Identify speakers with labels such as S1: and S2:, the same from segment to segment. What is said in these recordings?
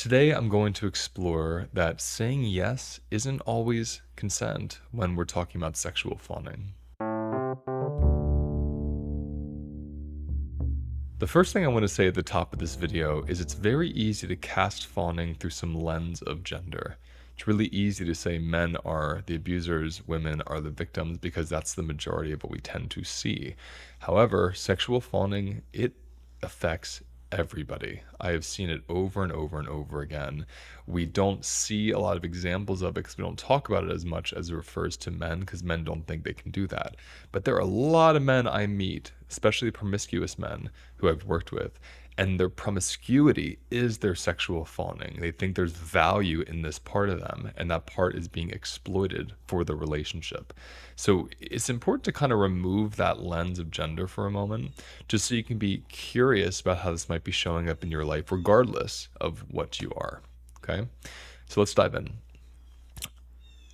S1: Today, I'm going to explore that saying yes isn't always consent when we're talking about sexual fawning. The first thing I want to say at the top of this video is it's very easy to cast fawning through some lens of gender. It's really easy to say men are the abusers, women are the victims, because that's the majority of what we tend to see. However, sexual fawning, it affects everybody. I have seen it over and over and over again. We don't see a lot of examples of it because we don't talk about it as much as it refers to men because men don't think they can do that. But there are a lot of men I meet, especially promiscuous men who I've worked with, and their promiscuity is their sexual fawning. They think there's value in this part of them, and that part is being exploited for the relationship. So it's important to kind of remove that lens of gender for a moment, just so you can be curious about how this might be showing up in your life, regardless of what you are. Okay? So let's dive in.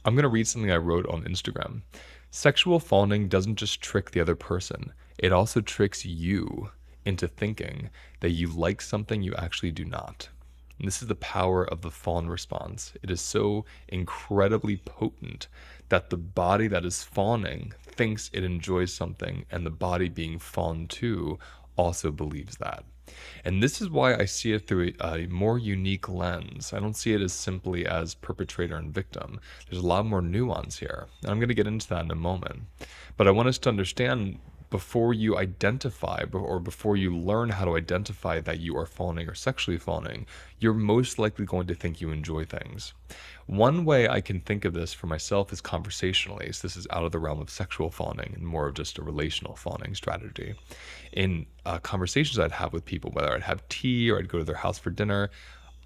S1: I'm going to read something I wrote on Instagram. Sexual fawning doesn't just trick the other person, it also tricks you into thinking that you like something you actually do not. And this is the power of the fawn response. It is so incredibly potent that the body that is fawning thinks it enjoys something, and the body being fawned to also believes that. And this is why I see it through a more unique lens. I don't see it as simply as perpetrator and victim. There's a lot more nuance here. And I'm going to get into that in a moment. But I want us to understand before you identify or before you learn how to identify that you are fawning or sexually fawning, you're most likely going to think you enjoy things. One way I can think of this for myself is conversationally. So this is out of the realm of sexual fawning and more of just a relational fawning strategy. In conversations I'd have with people, whether I'd have tea or I'd go to their house for dinner,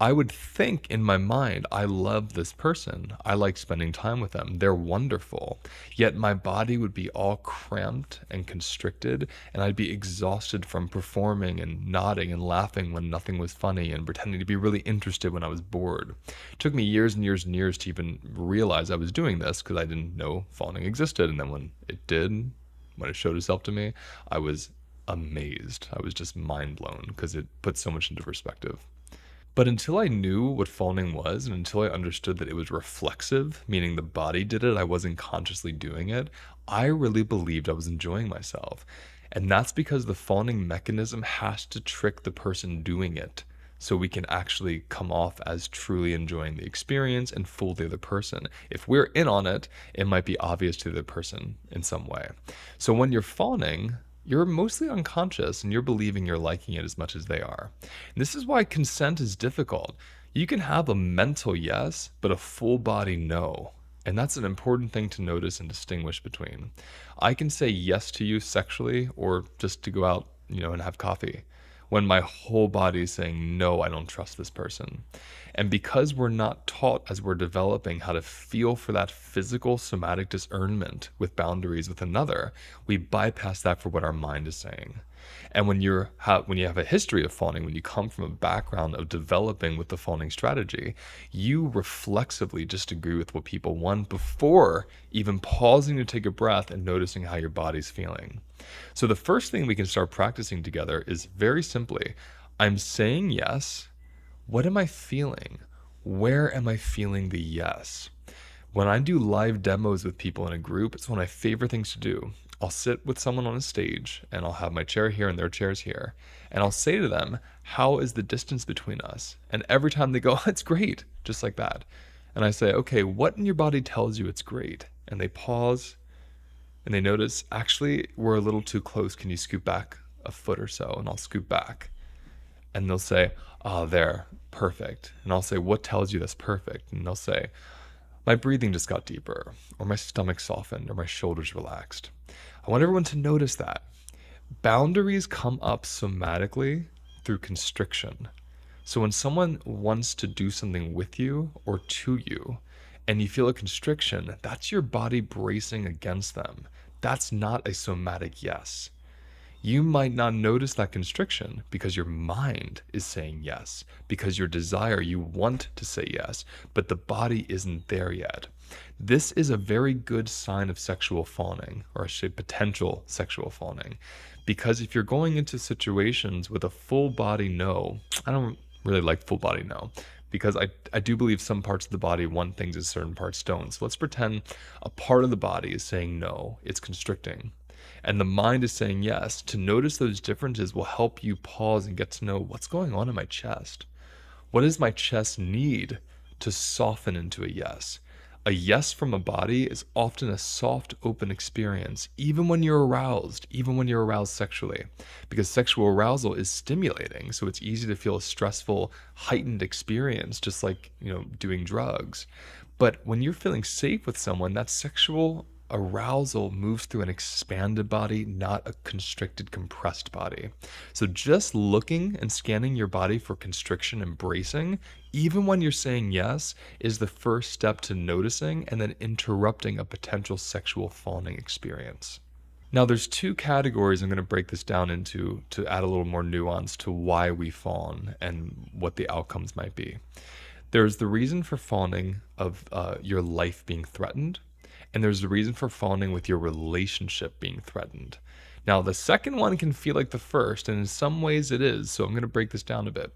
S1: I would think in my mind, I love this person. I like spending time with them. They're wonderful. Yet my body would be all cramped and constricted, and I'd be exhausted from performing and nodding and laughing when nothing was funny and pretending to be really interested when I was bored. It took me years and years and years to even realize I was doing this because I didn't know fawning existed. And then when it did, when it showed itself to me, I was amazed. I was just mind blown because it put so much into perspective. But until I knew what fawning was, and until I understood that it was reflexive, meaning the body did it, I wasn't consciously doing it, I really believed I was enjoying myself. And that's because the fawning mechanism has to trick the person doing it so we can actually come off as truly enjoying the experience and fool the other person. If we're in on it, it might be obvious to the other person in some way. So when you're fawning, you're mostly unconscious and you're believing you're liking it as much as they are. And this is why consent is difficult. You can have a mental yes, but a full body no. And that's an important thing to notice and distinguish between. I can say yes to you sexually or just to go out, and have coffee, when my whole body is saying, no, I don't trust this person. And because we're not taught as we're developing how to feel for that physical somatic discernment with boundaries with another, we bypass that for what our mind is saying. And when you have a history of fawning, when you come from a background of developing with the fawning strategy, you reflexively just agree with what people want before even pausing to take a breath and noticing how your body's feeling. So the first thing we can start practicing together is very simply, I'm saying yes. What am I feeling? Where am I feeling the yes? When I do live demos with people in a group, it's one of my favorite things to do. I'll sit with someone on a stage and I'll have my chair here and their chairs here. And I'll say to them, how is the distance between us? And every time they go, it's great, just like that. And I say, okay, what in your body tells you it's great? And they pause and they notice, actually, we're a little too close. Can you scoot back a foot or so? And I'll scoot back. And they'll say, oh, there, perfect. And I'll say, what tells you that's perfect? And they'll say, my breathing just got deeper, or my stomach softened, or my shoulders relaxed. I want everyone to notice that. Boundaries come up somatically through constriction. So when someone wants to do something with you or to you, and you feel a constriction, that's your body bracing against them. That's not a somatic yes. You might not notice that constriction because your mind is saying yes, because your desire, you want to say yes, but the body isn't there yet. This is a very good sign of sexual fawning, or I should say potential sexual fawning, because if you're going into situations with a full body no, I don't really like full body no, because I do believe some parts of the body want things and certain parts don't. So let's pretend a part of the body is saying no, it's constricting, and the mind is saying yes. To notice those differences will help you pause and get to know what's going on in my chest. What does my chest need to soften into a yes? A yes from a body is often a soft, open experience, even when you're aroused sexually, because sexual arousal is stimulating. So it's easy to feel a stressful, heightened experience, just like, doing drugs. But when you're feeling safe with someone, that sexual arousal moves through an expanded body, not a constricted, compressed body. So just looking and scanning your body for constriction and bracing, even when you're saying yes, is the first step to noticing and then interrupting a potential sexual fawning experience. Now, there's two categories I'm going to break this down into to add a little more nuance to why we fawn and what the outcomes might be. There's the reason for fawning of your life being threatened, and there's the reason for fawning with your relationship being threatened. Now, the second one can feel like the first, and in some ways it is, so I'm going to break this down a bit.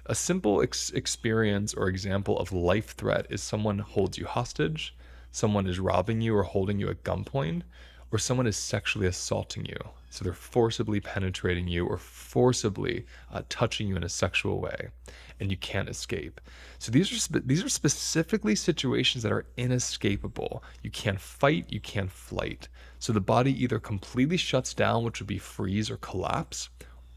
S1: A simple experience or example of life threat is someone holds you hostage, someone is robbing you or holding you at gunpoint, or someone is sexually assaulting you. So they're forcibly penetrating you or forcibly touching you in a sexual way, and you can't escape. So these are specifically situations that are inescapable. You can't fight, you can't flight. So the body either completely shuts down, which would be freeze or collapse,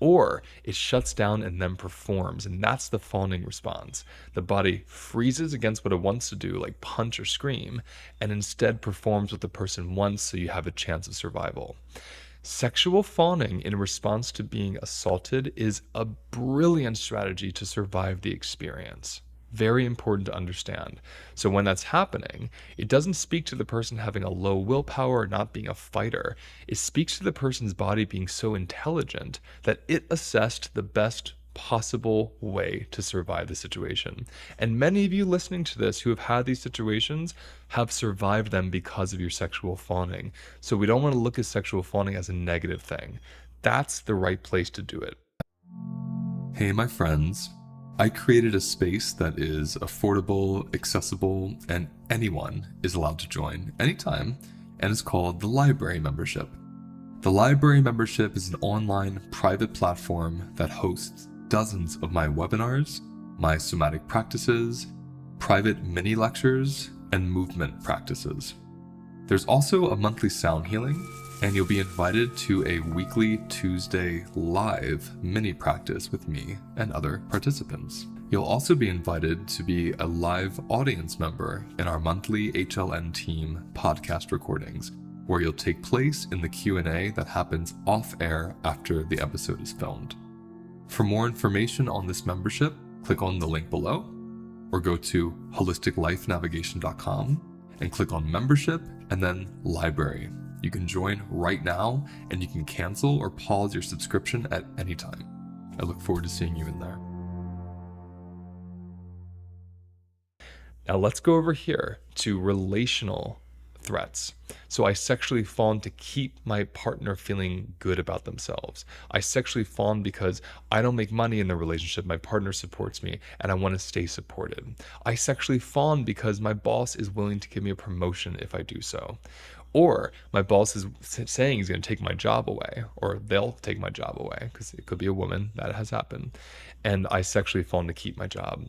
S1: or it shuts down and then performs, and that's the fawning response. The body freezes against what it wants to do, like punch or scream, and instead performs what the person wants, so you have a chance of survival. Sexual fawning in response to being assaulted is a brilliant strategy to survive the experience. Very important to understand. So when that's happening, it doesn't speak to the person having a low willpower or not being a fighter. It speaks to the person's body being so intelligent that it assessed the best possible way to survive the situation. And many of you listening to this who have had these situations have survived them because of your sexual fawning. So we don't want to look at sexual fawning as a negative thing. That's the right place to do it. Hey, my friends. I created a space that is affordable, accessible, and anyone is allowed to join anytime, and it's called the Library Membership. The Library Membership is an online private platform that hosts dozens of my webinars, my somatic practices, private mini lectures, and movement practices. There's also a monthly sound healing, and you'll be invited to a weekly Tuesday live mini practice with me and other participants. You'll also be invited to be a live audience member in our monthly HLN team podcast recordings, where you'll take place in the Q&A that happens off air after the episode is filmed. For more information on this membership, click on the link below, or go to holisticlifenavigation.com and click on membership and then library. You can join right now, and you can cancel or pause your subscription at any time. I look forward to seeing you in there. Now let's go over here to relational threats. So I sexually fawn to keep my partner feeling good about themselves. I sexually fawn because I don't make money in the relationship, my partner supports me, and I want to stay supported. I sexually fawn because my boss is willing to give me a promotion if I do so. Or my boss is saying he's going to take my job away, or they'll take my job away, because it could be a woman. That has happened. And I sexually fawn to keep my job.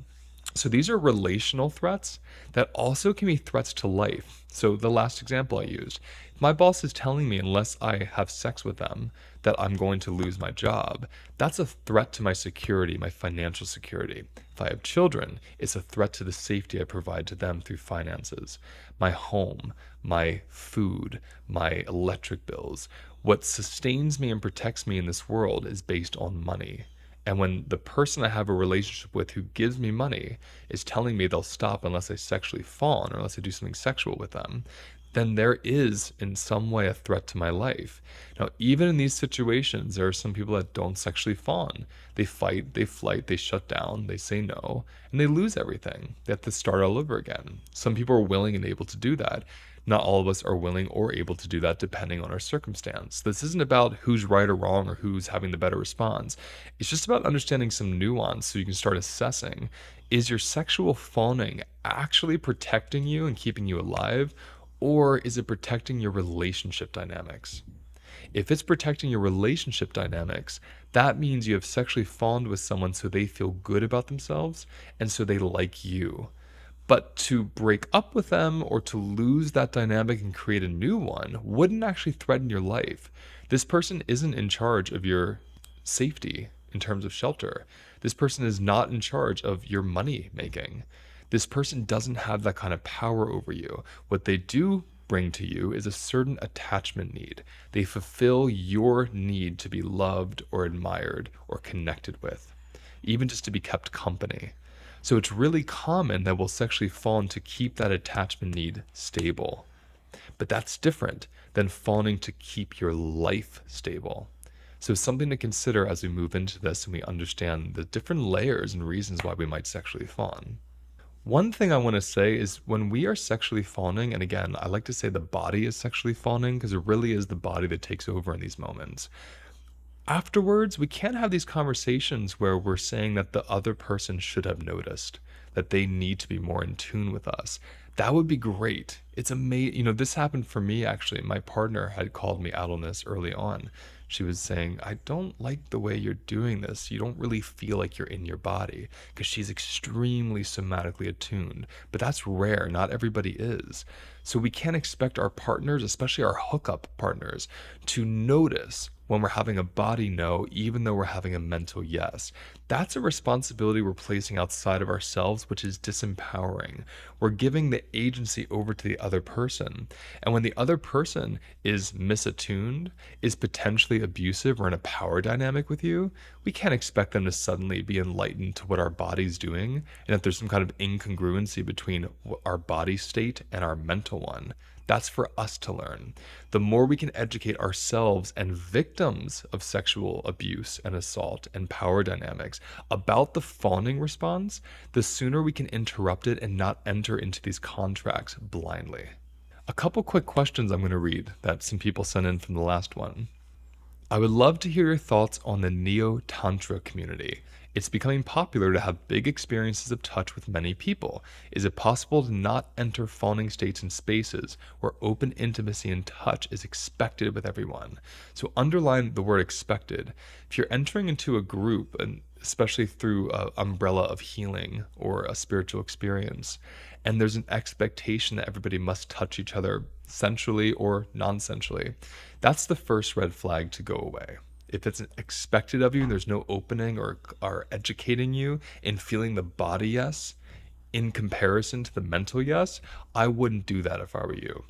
S1: So these are relational threats that also can be threats to life. So the last example I used, my boss is telling me unless I have sex with them that I'm going to lose my job. That's a threat to my security, my financial security. If I have children, it's a threat to the safety I provide to them through finances, my home, my food, my electric bills. What sustains me and protects me in this world is based on money. And when the person I have a relationship with who gives me money is telling me they'll stop unless I sexually fawn or unless I do something sexual with them, then there is in some way a threat to my life. Now, even in these situations, there are some people that don't sexually fawn. They fight, they flight, they shut down, they say no, and they lose everything. They have to start all over again. Some people are willing and able to do that. Not all of us are willing or able to do that depending on our circumstance. This isn't about who's right or wrong or who's having the better response. It's just about understanding some nuance so you can start assessing, is your sexual fawning actually protecting you and keeping you alive? Or is it protecting your relationship dynamics? If it's protecting your relationship dynamics, that means you have sexually fawned with someone so they feel good about themselves and so they like you. But to break up with them or to lose that dynamic and create a new one wouldn't actually threaten your life. This person isn't in charge of your safety in terms of shelter. This person is not in charge of your money making. This person doesn't have that kind of power over you. What they do bring to you is a certain attachment need. They fulfill your need to be loved or admired or connected with, even just to be kept company. So it's really common that we'll sexually fawn to keep that attachment need stable. But that's different than fawning to keep your life stable. So something to consider as we move into this and we understand the different layers and reasons why we might sexually fawn. One thing I want to say is when we are sexually fawning, and again, I like to say the body is sexually fawning because it really is the body that takes over in these moments. Afterwards, we can't have these conversations where we're saying that the other person should have noticed, that they need to be more in tune with us. That would be great. It's amazing. This happened for me actually. My partner had called me out on this early on. She was saying, I don't like the way you're doing this. You don't really feel like you're in your body because she's extremely somatically attuned. But that's rare. Not everybody is. So we can't expect our partners, especially our hookup partners, to notice when we're having a body no, even though we're having a mental yes. That's a responsibility we're placing outside of ourselves, which is disempowering. We're giving the agency over to the other person. And when the other person is misattuned, is potentially abusive or in a power dynamic with you, we can't expect them to suddenly be enlightened to what our body's doing and that there's some kind of incongruency between our body state and our mental one. That's for us to learn. The more we can educate ourselves and victims of sexual abuse and assault and power dynamics about the fawning response, the sooner we can interrupt it and not enter into these contracts blindly. A couple quick questions I'm going to read that some people sent in from the last one. I would love to hear your thoughts on the Neo Tantra community. It's becoming popular to have big experiences of touch with many people. Is it possible to not enter fawning states in spaces where open intimacy and touch is expected with everyone? So underline the word expected. If you're entering into a group, and especially through an umbrella of healing or a spiritual experience, and there's an expectation that everybody must touch each other sensually or non-sensually, that's the first red flag to go away. If it's expected of you and there's no opening or are educating you in feeling the body yes in comparison to the mental yes, I wouldn't do that if I were you.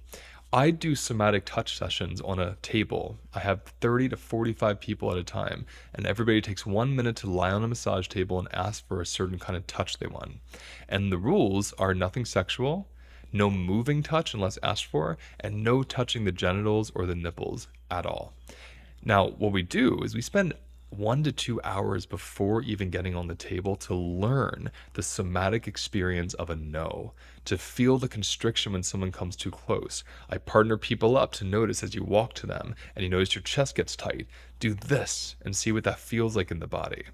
S1: I do somatic touch sessions on a table. I have 30 to 45 people at a time, and everybody takes 1 minute to lie on a massage table and ask for a certain kind of touch they want. And the rules are nothing sexual, no moving touch unless asked for, and no touching the genitals or the nipples at all. Now, what we do is we spend 1 to 2 hours before even getting on the table to learn the somatic experience of a no, to feel the constriction when someone comes too close. I partner people up to notice as you walk to them and you notice your chest gets tight. Do this and see what that feels like in the body.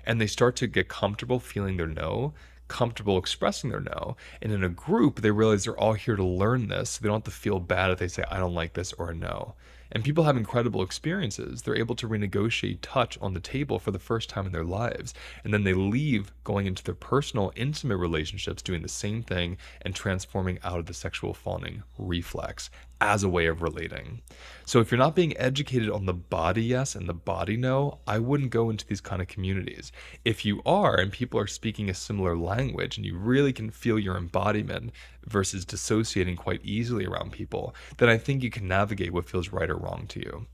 S1: And they start to get comfortable feeling their no, comfortable expressing their no. And in a group, they realize they're all here to learn this. So they don't have to feel bad if they say, I don't like this or a no. And people have incredible experiences. They're able to renegotiate touch on the table for the first time in their lives. And then they leave going into their personal, intimate relationships doing the same thing and transforming out of the sexual fawning reflex as a way of relating. So if you're not being educated on the body yes and the body no, I wouldn't go into these kind of communities. If you are and people are speaking a similar language and you really can feel your embodiment versus dissociating quite easily around people, then I think you can navigate what feels right or wrong to you.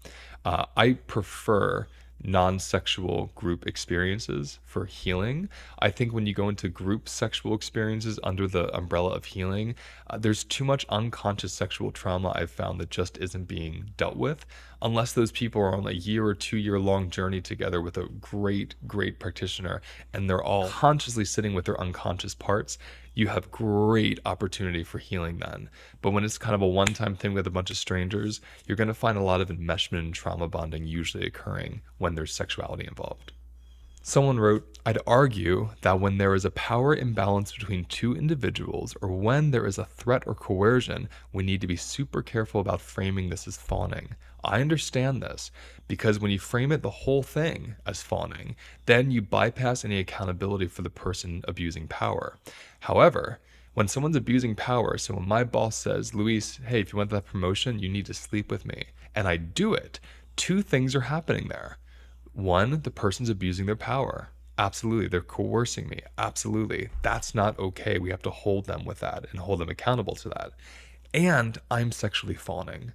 S1: I prefer non-sexual group experiences for healing. I think when you go into group sexual experiences under the umbrella of healing, there's too much unconscious sexual trauma I've found that just isn't being dealt with unless those people are on a year or 2 year long journey together with a great practitioner and they're all consciously sitting with their unconscious parts. You have great opportunity for healing then. But when it's kind of a one-time thing with a bunch of strangers, you're going to find a lot of enmeshment and trauma bonding usually occurring when there's sexuality involved. Someone wrote, I'd argue that when there is a power imbalance between two individuals or when there is a threat or coercion, we need to be super careful about framing this as fawning. I understand this because when you frame it the whole thing as fawning, then you bypass any accountability for the person abusing power. However, when someone's abusing power, so when my boss says, Luis, hey, if you want that promotion, you need to sleep with me, and I do it, two things are happening there. One, the person's abusing their power. Absolutely. They're coercing me. Absolutely. That's not okay. We have to hold them with that and hold them accountable to that. And I'm sexually fawning.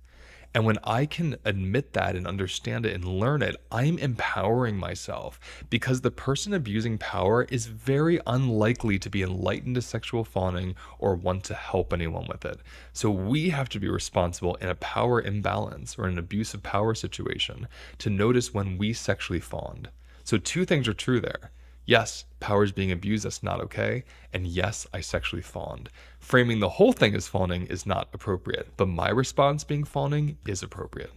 S1: And when I can admit that and understand it and learn it, I'm empowering myself because the person abusing power is very unlikely to be enlightened to sexual fawning or want to help anyone with it. So we have to be responsible in a power imbalance or an abusive power situation to notice when we sexually fawned. So two things are true there. Yes, power is being abused, that's not okay. And yes, I sexually fawned. Framing the whole thing as fawning is not appropriate, but my response being fawning is appropriate.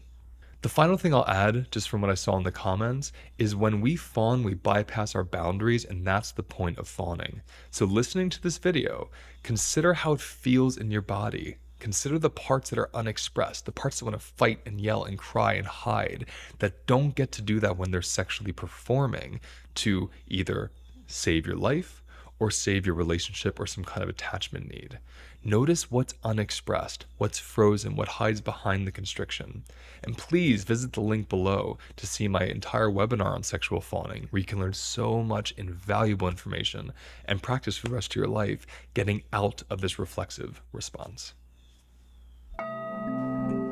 S1: The final thing I'll add, just from what I saw in the comments, is when we fawn, we bypass our boundaries, and that's the point of fawning. So listening to this video, consider how it feels in your body. Consider the parts that are unexpressed, the parts that want to fight and yell and cry and hide, that don't get to do that when they're sexually performing to either save your life or save your relationship or some kind of attachment need. Notice what's unexpressed, what's frozen, what hides behind the constriction. And please visit the link below to see my entire webinar on sexual fawning, where you can learn so much invaluable information and practice for the rest of your life getting out of this reflexive response.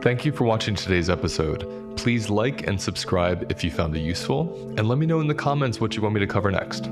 S1: Thank you for watching today's episode. Please like and subscribe if you found it useful, and let me know in the comments what you want me to cover next.